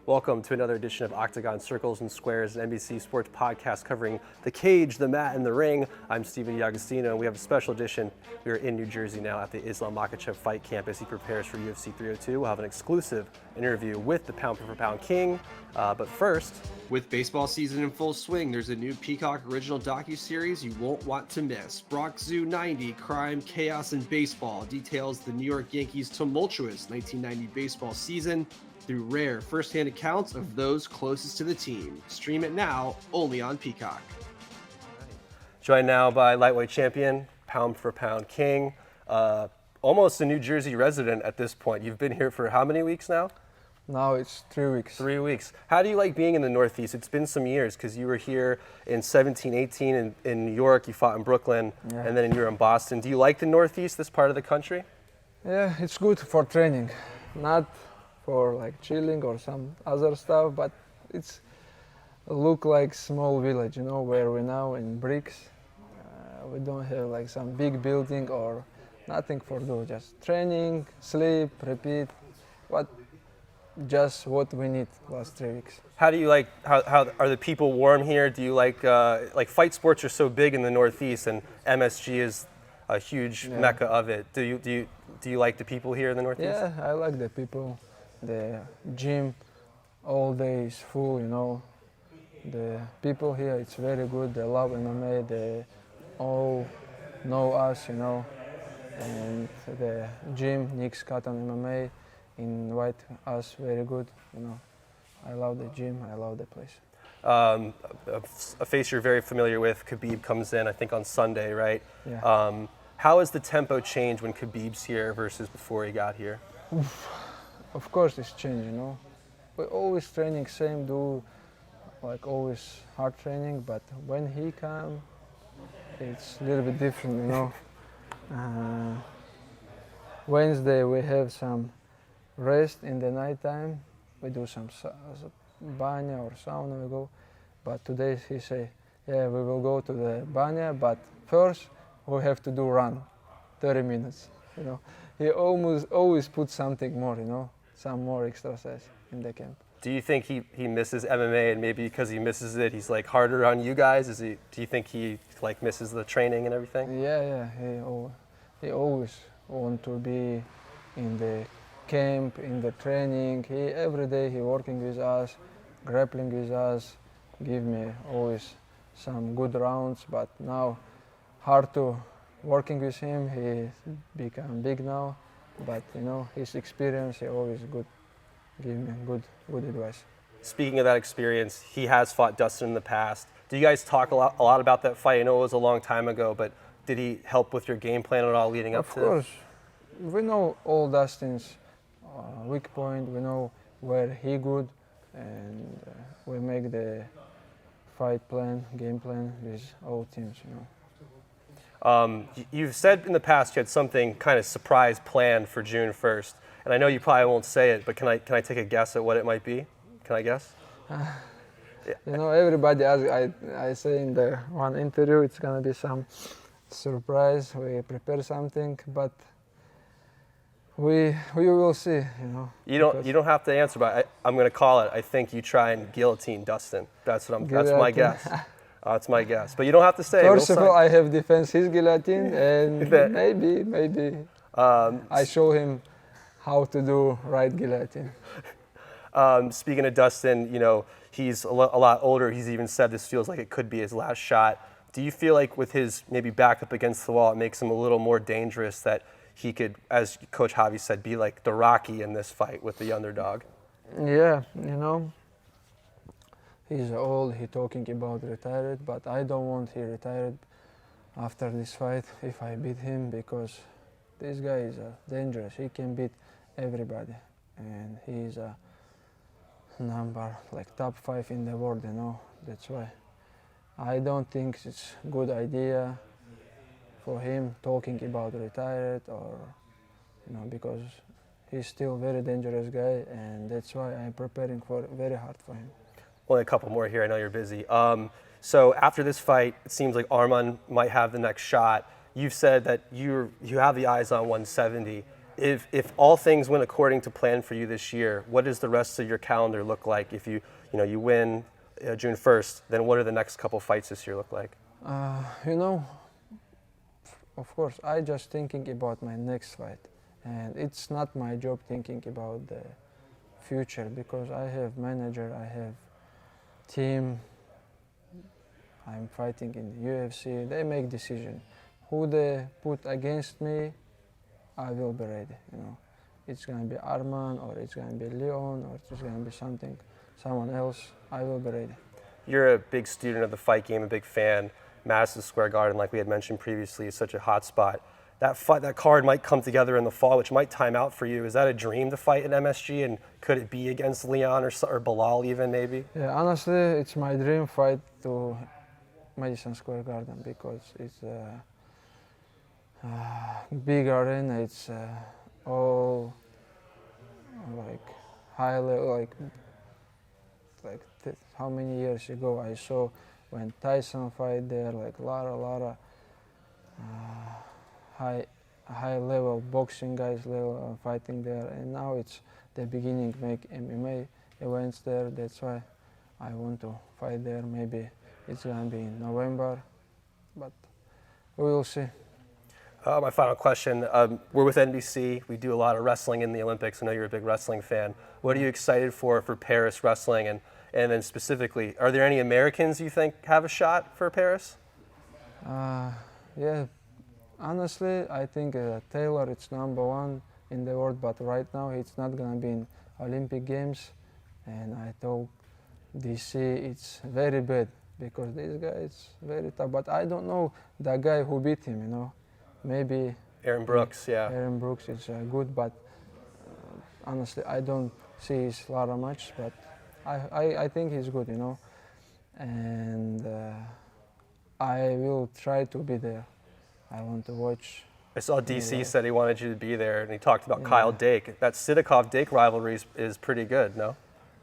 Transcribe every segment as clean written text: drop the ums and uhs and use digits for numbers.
Welcome to another edition of Octagon Circles and Squares, an NBC Sports podcast covering the cage, the mat, and the ring. I'm Steven D'Agostino, and we have a special edition. We are in New Jersey now at the Islam Makhachev fight camp as he prepares for UFC 302. We'll have an exclusive interview with the Pound-For-Pound King. But first, with baseball season in full swing, there's a new Peacock original docuseries you won't want to miss. Bronx Zoo 90, Crime, Chaos, and Baseball details the New York Yankees' tumultuous 1990 baseball season through rare first-hand accounts of those closest to the team. Stream it now, only on Peacock. Joined now by lightweight champion, Pound-For-Pound King, almost a New Jersey resident at this point. You've been here for how many weeks now? Now it's 3 weeks. 3 weeks. How do you like being in the Northeast? It's been some years because you were here in 17, 18 in New York, you fought in Brooklyn, and then you were in Boston. Do you like the Northeast, this part of the country? Yeah, it's good for training, not for like chilling or some other stuff, but it's look like small village, you know, where we're now in bricks. We don't have like some big building or nothing for do, just training, sleep, repeat, just what we need last 3 weeks. How do you like, how are the people warm here? Do you like fight sports are so big in the Northeast and MSG is a huge mecca of it. Do you like the people here in the Northeast? Yeah, I like the people. The gym all day is full, you know. The people here, it's very good. They love MMA. They all know us, you know. And the gym, Nick's Cotton MMA, invite us very good, you know. I love the gym. I love the place. A face you're very familiar with, Khabib comes in, I think on Sunday, right? Yeah. How has the tempo changed when Khabib's here versus before he got here? Of course it's changed, you know. We always training same, do like always hard training, but when he come, it's a little bit different, you know. Wednesday we have some rest in the night time. We do some banya or sauna we go, but today he say, yeah, we will go to the banya, but first we have to do run, 30 minutes, you know. He always puts something more, you know, some more exercise in the camp. Do you think he misses MMA and maybe because he misses it, he's like harder on you guys? Do you think he like misses the training and everything? Yeah, he always want to be in the camp, in the training. Every day he working with us, grappling with us, give me always some good rounds, but now hard to working with him. He become big now, but you know his experience. He always good, give me good advice. Speaking of that experience, he has fought Dustin in the past. Do you guys talk a lot about that fight? I know it was a long time ago, but did he help with your game plan at all leading up to it? Of course, we know all Dustin's weak point. We know where he good, and we make the fight plan, game plan with all teams. You know. You've said in the past you had something kind of surprise planned for June 1st, and I know you probably won't say it, but can I take a guess at what it might be? Can I guess? You know, everybody asks, I say in the one interview it's gonna be some surprise. We prepare something, but we will see. You know. You don't have to answer, but I'm gonna call it. I think you try and guillotine Dustin. That's my guess. That's my guess, but you don't have to say. First of all, I have defense his guillotine, and maybe I show him how to do right guillotine. Speaking of Dustin, you know he's a lot older. He's even said this feels like it could be his last shot. Do you feel like with his maybe back up against the wall, it makes him a little more dangerous that he could, as Coach Javi said, be like the Rocky in this fight with the underdog? Yeah, you know. He's old, he talking about retired, but I don't want he retired after this fight if I beat him, because this guy is dangerous. He can beat everybody, and he's a number like top 5 in the world, you know. That's why I don't think it's a good idea for him talking about retired, or you know, because he's still very dangerous guy, and that's why I'm preparing for very hard for him. Only a couple more here. I know you're busy. So after this fight, it seems like Arman might have the next shot. You've said that you have the eyes on 170. If all things went according to plan for you this year, what does the rest of your calendar look like? If you win June 1st, then what are the next couple fights this year look like? You know, of course, I just thinking about my next fight, and it's not my job thinking about the future because I have manager, I have team. I'm fighting in the UFC. They make decision. Who they put against me, I will be ready. You know, it's gonna be Arman or it's gonna be Leon or it's gonna be someone else. I will be ready. You're a big student of the fight game, a big fan. Madison Square Garden, like we had mentioned previously, is such a hot spot. That card might come together in the fall, which might time out for you. Is that a dream to fight in MSG, and could it be against Leon or Bilal even maybe? Yeah, honestly, it's my dream fight to Madison Square Garden because it's a big arena. It's all like high level, how many years ago I saw when Tyson fight there, like a lot of high level boxing guys level fighting there, and now it's the beginning make MMA events there. That's why I want to fight there. Maybe it's gonna be in November, but we will see. My final question, we're with NBC. We do a lot of wrestling in the Olympics. I know you're a big wrestling fan. What are you excited for Paris wrestling? And then specifically, are there any Americans you think have a shot for Paris? Yeah, honestly, I think Taylor is #1 in the world, but right now it's not gonna be in Olympic Games. And I told DC it's very bad because this guy is very tough. But I don't know the guy who beat him, you know. Maybe Aaron Brooks, yeah. Aaron Brooks is good, but honestly, I don't see his Lara much, but I think he's good, you know. And I will try to be there. I want to watch. I saw DC said he wanted you to be there, and he talked about Kyle Dake. That Sidakov-Dake rivalry is pretty good, no?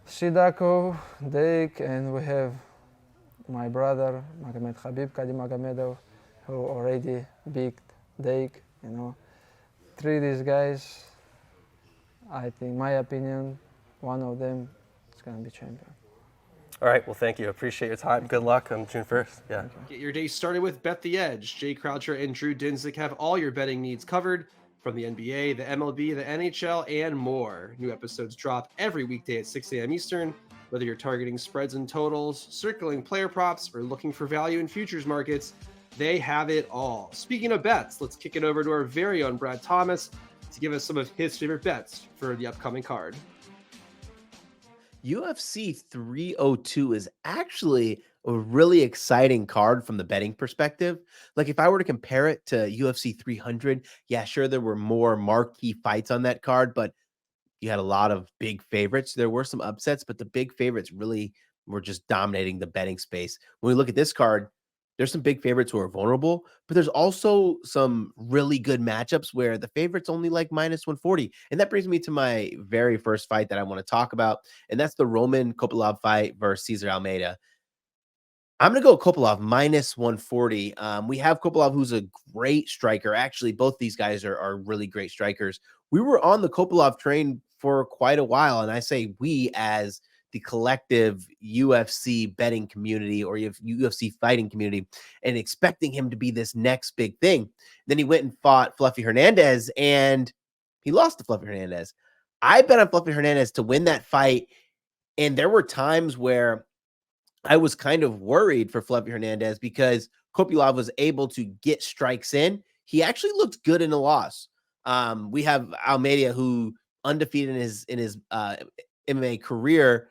Sidakov, Dake, and we have my brother, Khabib Nurmagomedov, who already beat Dake, you know. These guys, I think, my opinion, one of them is going to be champion. All right, well, thank you. Appreciate your time. Good luck on June 1st. Yeah. Get your day started with Bet the Edge. Jay Croucher and Drew Dinsick have all your betting needs covered from the NBA, the MLB, the NHL, and more. New episodes drop every weekday at 6 a.m. Eastern. Whether you're targeting spreads and totals, circling player props, or looking for value in futures markets, they have it all. Speaking of bets, let's kick it over to our very own Brad Thomas to give us some of his favorite bets for the upcoming card. UFC 302 is actually a really exciting card from the betting perspective. Like if I were to compare it to UFC 300, yeah, sure, there were more marquee fights on that card, but you had a lot of big favorites. There were some upsets, but the big favorites really were just dominating the betting space. When we look at this card, there's some big favorites who are vulnerable, but there's also some really good matchups where the favorite's only like -140. And that brings me to my very first fight that I want to talk about, and that's the Roman Kopylov fight versus César Almeida. I'm going to go Kopylov -140. We have Kopylov, who's a great striker. Actually, both these guys are really great strikers. We were on the Kopylov train for quite a while, and I say we as the collective UFC betting community or UFC fighting community, and expecting him to be this next big thing. Then he went and fought Fluffy Hernandez, and he lost to Fluffy Hernandez. I bet on Fluffy Hernandez to win that fight, and there were times where I was kind of worried for Fluffy Hernandez because Kopylov was able to get strikes in. He actually looked good in a loss. We have Almeida, who undefeated in his MMA career,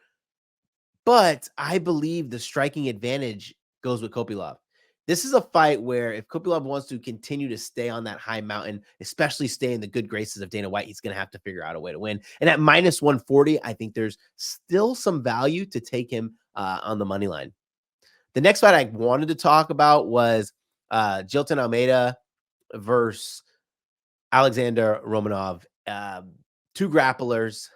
but I believe the striking advantage goes with Kopylov. This is a fight where if Kopylov wants to continue to stay on that high mountain, especially stay in the good graces of Dana White, he's going to have to figure out a way to win. And at -140, I think there's still some value to take him on the money line. The next fight I wanted to talk about was Jailton Almeida versus Alexander Romanov. Two grapplers,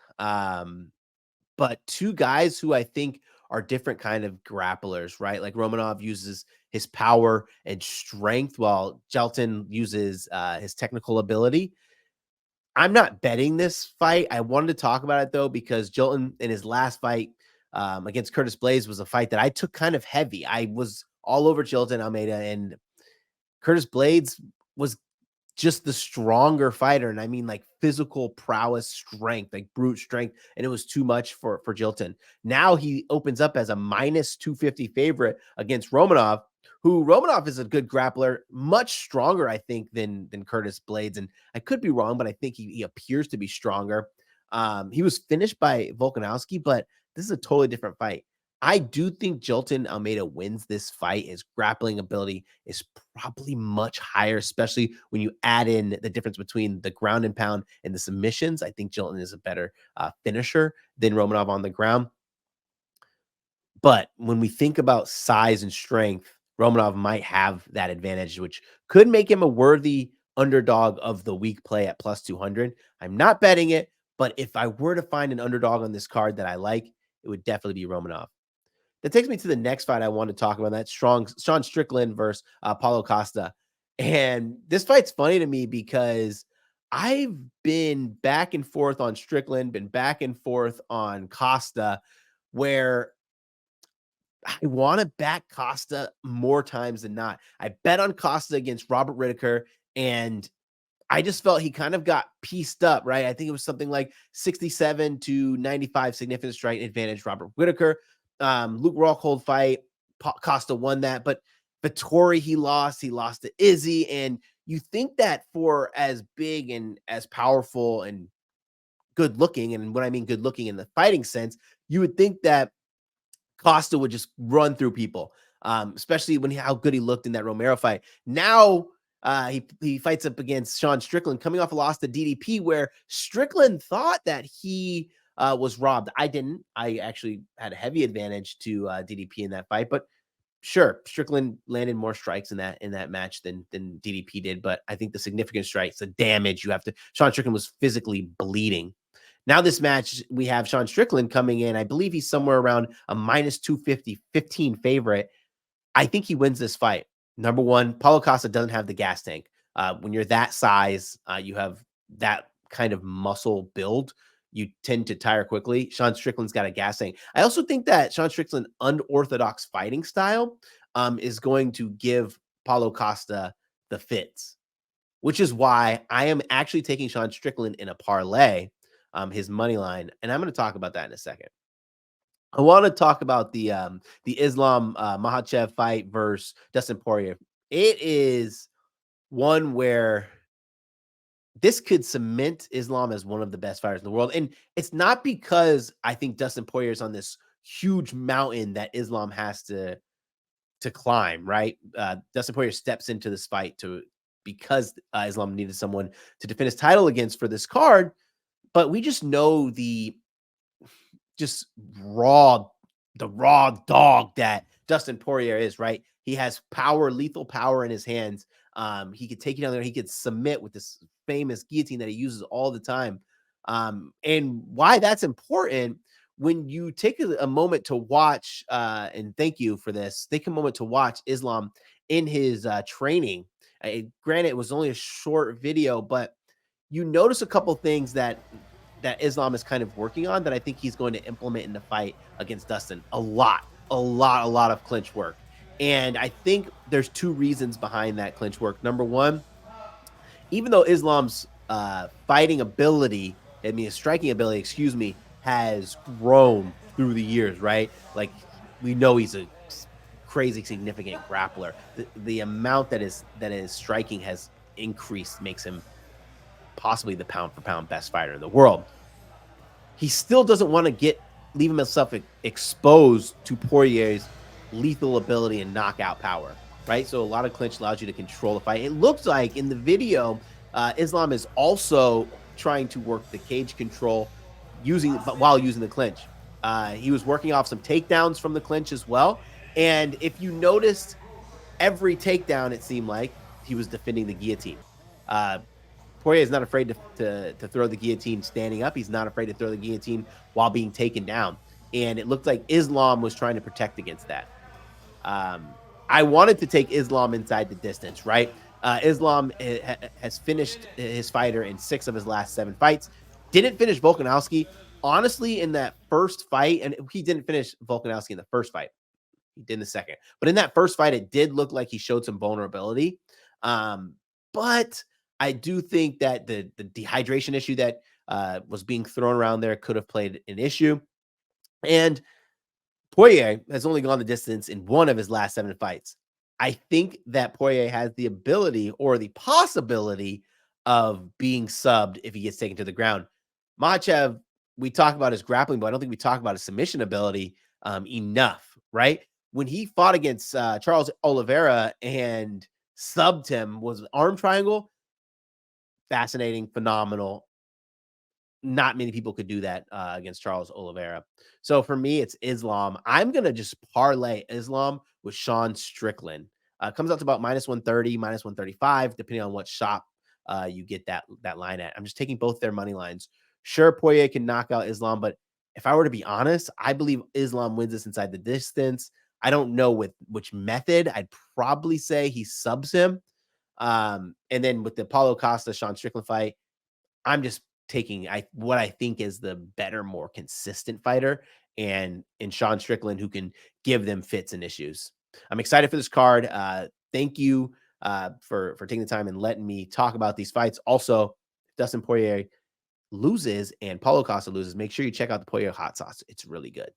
but two guys who I think are different kind of grapplers, right? Like Romanov uses his power and strength while Jailton uses his technical ability. I'm not betting this fight. I wanted to talk about it though, because Jailton in his last fight against Curtis Blaydes was a fight that I took kind of heavy. I was all over Jailton Almeida, and Curtis Blaydes was just the stronger fighter. And I mean like physical prowess, strength, like brute strength. And it was too much for Jailton. Now he opens up as a minus 250 favorite against Romanov, who Romanov is a good grappler, much stronger, I think, than Curtis Blaydes. And I could be wrong, but I think he appears to be stronger. He was finished by Volkanovski, but this is a totally different fight. I do think Jailton Almeida wins this fight. His grappling ability is probably much higher, especially when you add in the difference between the ground and pound and the submissions. I think Jailton is a better finisher than Romanov on the ground. But when we think about size and strength, Romanov might have that advantage, which could make him a worthy underdog of the week play at plus 200. I'm not betting it, but if I were to find an underdog on this card that I like, it would definitely be Romanov. That takes me to the next fight I want to talk about. That's Sean Strickland versus Paulo Costa. And this fight's funny to me because I've been back and forth on Strickland, been back and forth on Costa, where I want to back Costa more times than not. I bet on Costa against Robert Whittaker, and I just felt he kind of got pieced up, right? I think it was something like 67 to 95 significant strike advantage Robert Whittaker. Luke Rockhold fight, Costa won that, but Vettori he lost to Izzy, and you think that for as big and as powerful and good looking, and what I mean good looking in the fighting sense, you would think that Costa would just run through people, especially when how good he looked in that Romero fight. Now he fights up against Sean Strickland, coming off a loss to DDP, where Strickland thought that he was robbed. I didn't. I actually had a heavy advantage to DDP in that fight, but sure, Strickland landed more strikes in that match than DDP did. But I think the significant strikes, the damage you have to. Sean Strickland was physically bleeding. Now this match, we have Sean Strickland coming in. I believe he's somewhere around a minus 250, 15 favorite. I think he wins this fight. Number one, Paulo Costa doesn't have the gas tank. When you're that size, you have that kind of muscle build, you tend to tire quickly. Sean Strickland's got a gas tank. I also think that Sean Strickland's unorthodox fighting style is going to give Paulo Costa the fits, which is why I am actually taking Sean Strickland in a parlay, his money line, and I'm going to talk about that in a second. I want to talk about the Islam Makhachev fight versus Dustin Poirier. It is one where this could cement Islam as one of the best fighters in the world. And it's not because I think Dustin Poirier is on this huge mountain that Islam has to climb, right? Dustin Poirier steps into this fight because Islam needed someone to defend his title against for this card. But we just know the raw dog that Dustin Poirier is, right? He has power, lethal power in his hands. He could take you down there. He could submit with this famous guillotine that he uses all the time. And why that's important, when you take a moment to watch, and thank you for this, take a moment to watch Islam in his training. Granted, it was only a short video, but you notice a couple things that Islam is kind of working on that I think he's going to implement in the fight against Dustin. A lot of clinch work. And I think there's two reasons behind that clinch work. Number one, even though Islam's striking ability, has grown through the years, right? Like, we know he's a crazy significant grappler. The amount that his striking has increased makes him possibly the pound-for-pound best fighter in the world. He still doesn't want to leave himself exposed to Poirier's lethal ability and knockout power, right? So a lot of clinch allows you to control the fight. It looks like in the video, Islam is also trying to work the cage control while using the clinch. He was working off some takedowns from the clinch as well. And if you noticed, every takedown, it seemed like he was defending the guillotine. Poirier is not afraid to throw the guillotine standing up. He's not afraid to throw the guillotine while being taken down. And it looked like Islam was trying to protect against that. I wanted to take Islam inside the distance, right? Islam has finished his fighter in 6 of his last 7 fights. Didn't finish Volkanovski. Honestly, in that first fight, and he didn't finish Volkanovski in the first fight. He did in the second. But in that first fight, it did look like he showed some vulnerability. But I do think that the dehydration issue that was being thrown around there could have played an issue. And Poirier has only gone the distance in 1 of his last 7 fights. I think that Poirier has the ability or the possibility of being subbed if he gets taken to the ground. Makhachev, we talk about his grappling, but I don't think we talk about his submission ability enough, right? When he fought against Charles Oliveira and subbed him, was an arm triangle. Fascinating, phenomenal. Not many people could do that against Charles Oliveira. So for me, it's Islam. I'm going to just parlay Islam with Sean Strickland. Comes out to about -130, -135, depending on what shop you get that line at. I'm just taking both their money lines. Sure, Poirier can knock out Islam, but if I were to be honest, I believe Islam wins this inside the distance. I don't know with which method. I'd probably say he subs him. And then with the Paulo Costa, Sean Strickland fight, I'm just taking what I think is the better, more consistent fighter, and in Sean Strickland, who can give them fits and issues. I'm excited for this card. Thank you for taking the time and letting me talk about these fights. Also, if Dustin Poirier loses and Paulo Costa loses, make sure you check out the Poirier hot sauce. It's really good.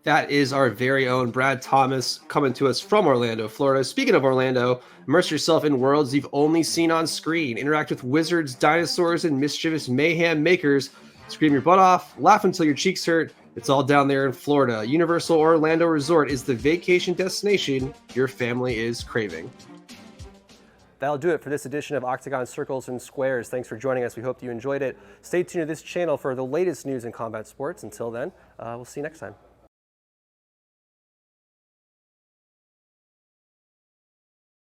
That is our very own Brad Thomas coming to us from Orlando, Florida. Speaking of Orlando, immerse yourself in worlds you've only seen on screen. Interact with wizards, dinosaurs, and mischievous mayhem makers. Scream your butt off, laugh until your cheeks hurt. It's all down there in Florida. Universal Orlando Resort is the vacation destination your family is craving. That'll do it for this edition of Octagon Circles and Squares. Thanks for joining us. We hope you enjoyed it. Stay tuned to this channel for the latest news in combat sports. Until then, we'll see you next time.